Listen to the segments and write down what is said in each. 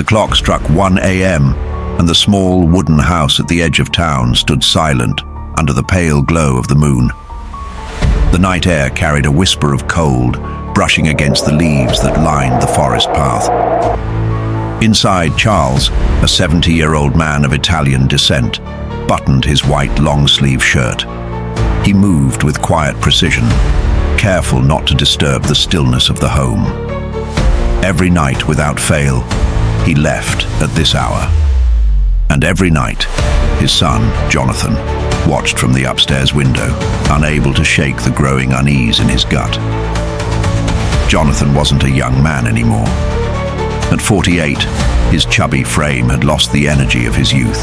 clock struck 1 a.m., and the small wooden house at the edge of town stood silent under the pale glow of the moon. The night air carried a whisper of cold, brushing against the leaves that lined the forest path. Inside, Charles, a 70-year-old man of Italian descent, buttoned his white long-sleeve shirt. He moved with quiet precision, careful not to disturb the stillness of the home. Every night, without fail, he left at this hour. And every night, his son, Jonathan, watched from the upstairs window, unable to shake the growing unease in his gut. Jonathan wasn't a young man anymore. At 48, his chubby frame had lost the energy of his youth,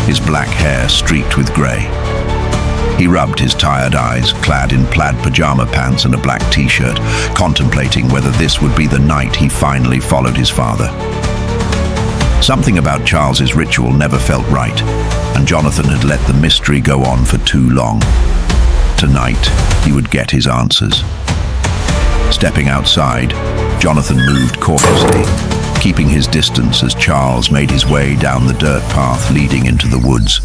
his black hair streaked with grey. He rubbed his tired eyes, clad in plaid pajama pants and a black t-shirt, contemplating whether this would be the night he finally followed his father. Something about Charles's ritual never felt right, and Jonathan had let the mystery go on for too long. Tonight, he would get his answers. Stepping outside, Jonathan moved cautiously, keeping his distance as Charles made his way down the dirt path leading into the woods.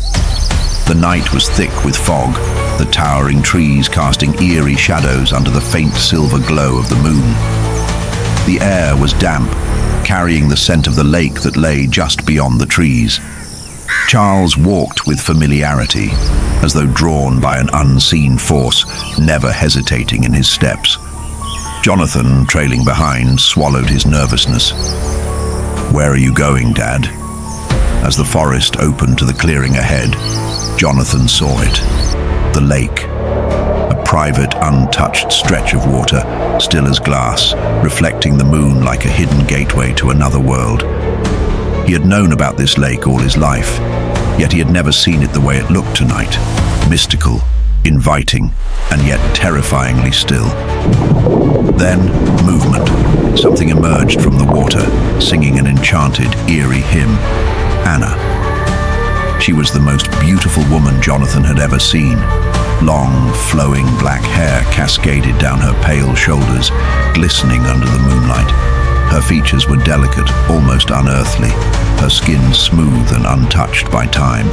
The night was thick with fog, the towering trees casting eerie shadows under the faint silver glow of the moon. The air was damp, carrying the scent of the lake that lay just beyond the trees. Charles walked with familiarity, as though drawn by an unseen force, never hesitating in his steps. Jonathan, trailing behind, swallowed his nervousness. "Where are you going, Dad?" As the forest opened to the clearing ahead, Jonathan saw it. The lake. A private, untouched stretch of water, still as glass, reflecting the moon like a hidden gateway to another world. He had known about this lake all his life, yet he had never seen it the way it looked tonight. Mystical, inviting, and yet terrifyingly still. Then, movement. Something emerged from the water, singing an enchanted, eerie hymn. Anna. She was the most beautiful woman Jonathan had ever seen. Long, flowing black hair cascaded down her pale shoulders, glistening under the moonlight. Her features were delicate, almost unearthly, her skin smooth and untouched by time.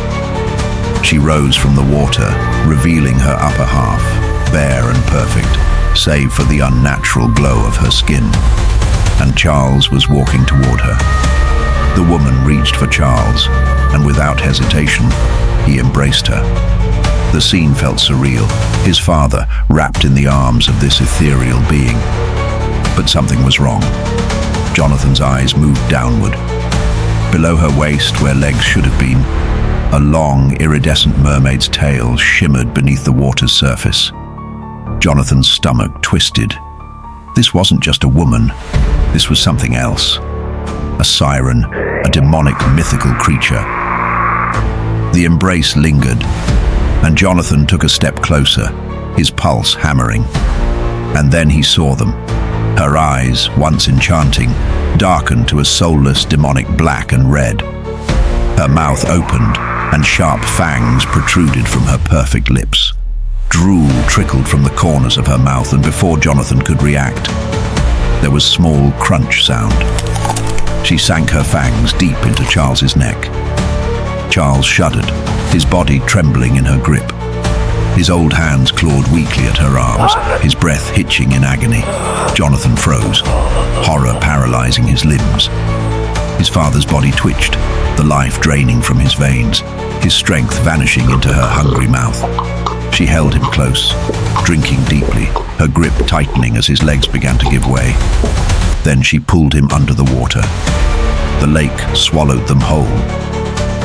She rose from the water, revealing her upper half, bare and perfect, save for the unnatural glow of her skin. And Charles was walking toward her. The woman reached for Charles, and without hesitation, he embraced her. The scene felt surreal, his father wrapped in the arms of this ethereal being. But something was wrong. Jonathan's eyes moved downward. Below her waist, where legs should have been, a long, iridescent mermaid's tail shimmered beneath the water's surface. Jonathan's stomach twisted. This wasn't just a woman. This was something else. A siren, a demonic, mythical creature. The embrace lingered, and Jonathan took a step closer, his pulse hammering. And then he saw them. Her eyes, once enchanting, darkened to a soulless, demonic black and red. Her mouth opened, and sharp fangs protruded from her perfect lips. Drool trickled from the corners of her mouth, and before Jonathan could react, there was small crunch sound. She sank her fangs deep into Charles's neck. Charles shuddered, his body trembling in her grip. His old hands clawed weakly at her arms, his breath hitching in agony. Jonathan froze, horror paralyzing his limbs. His father's body twitched, the life draining from his veins, his strength vanishing into her hungry mouth. She held him close, drinking deeply, her grip tightening as his legs began to give way. Then she pulled him under the water. The lake swallowed them whole.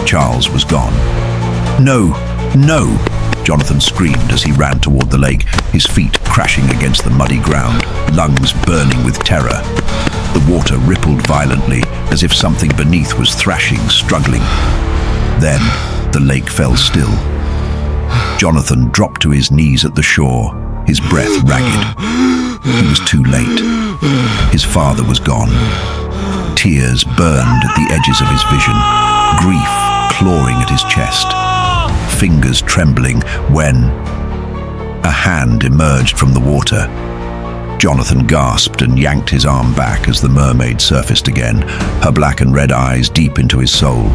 Charles was gone. "No, no!" Jonathan screamed as he ran toward the lake, his feet crashing against the muddy ground, lungs burning with terror. The water rippled violently, as if something beneath was thrashing, struggling. Then, the lake fell still. Jonathan dropped to his knees at the shore, his breath ragged. He was too late. His father was gone. Tears burned at the edges of his vision, grief clawing at his chest, fingers trembling when a hand emerged from the water. Jonathan gasped and yanked his arm back as the mermaid surfaced again, her black and red eyes deep into his soul.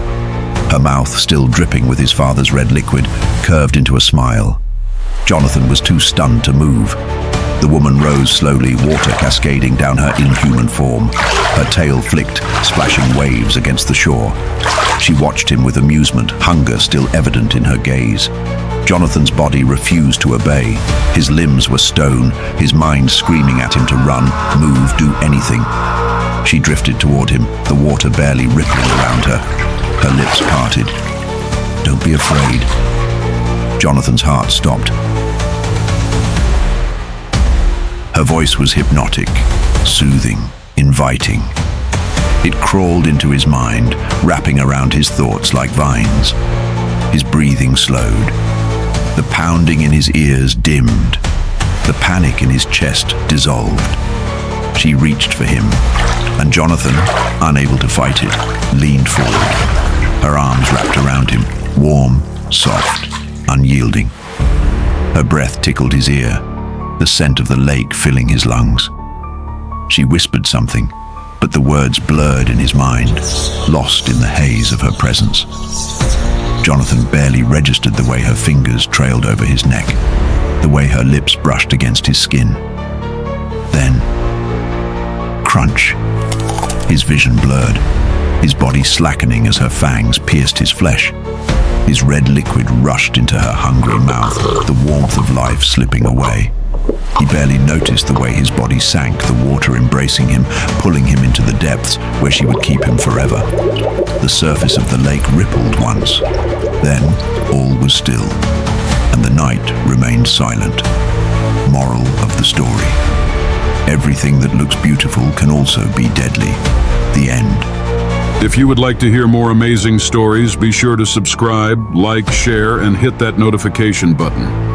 Her mouth, still dripping with his father's red liquid, curved into a smile. Jonathan was too stunned to move. The woman rose slowly, water cascading down her inhuman form. Her tail flicked, splashing waves against the shore. She watched him with amusement, hunger still evident in her gaze. Jonathan's body refused to obey. His limbs were stone, his mind screaming at him to run, move, do anything. She drifted toward him, the water barely rippling around her. Her lips parted. "Don't be afraid." Jonathan's heart stopped. Her voice was hypnotic, soothing, inviting. It crawled into his mind, wrapping around his thoughts like vines. His breathing slowed. The pounding in his ears dimmed. The panic in his chest dissolved. She reached for him, and Jonathan, unable to fight it, leaned forward. Her arms wrapped around him, warm, soft, unyielding. Her breath tickled his ear, the scent of the lake filling his lungs. She whispered something, but the words blurred in his mind, lost in the haze of her presence. Jonathan barely registered the way her fingers trailed over his neck, the way her lips brushed against his skin. Then, crunch. His vision blurred, his body slackening as her fangs pierced his flesh. His red liquid rushed into her hungry mouth, the warmth of life slipping away. He barely noticed the way his body sank, the water embracing him, pulling him into the depths where she would keep him forever. The surface of the lake rippled once. Then all was still, and the night remained silent. Moral of the story: everything that looks beautiful can also be deadly. The end. If you would like to hear more amazing stories, be sure to subscribe, like, share, and hit that notification button.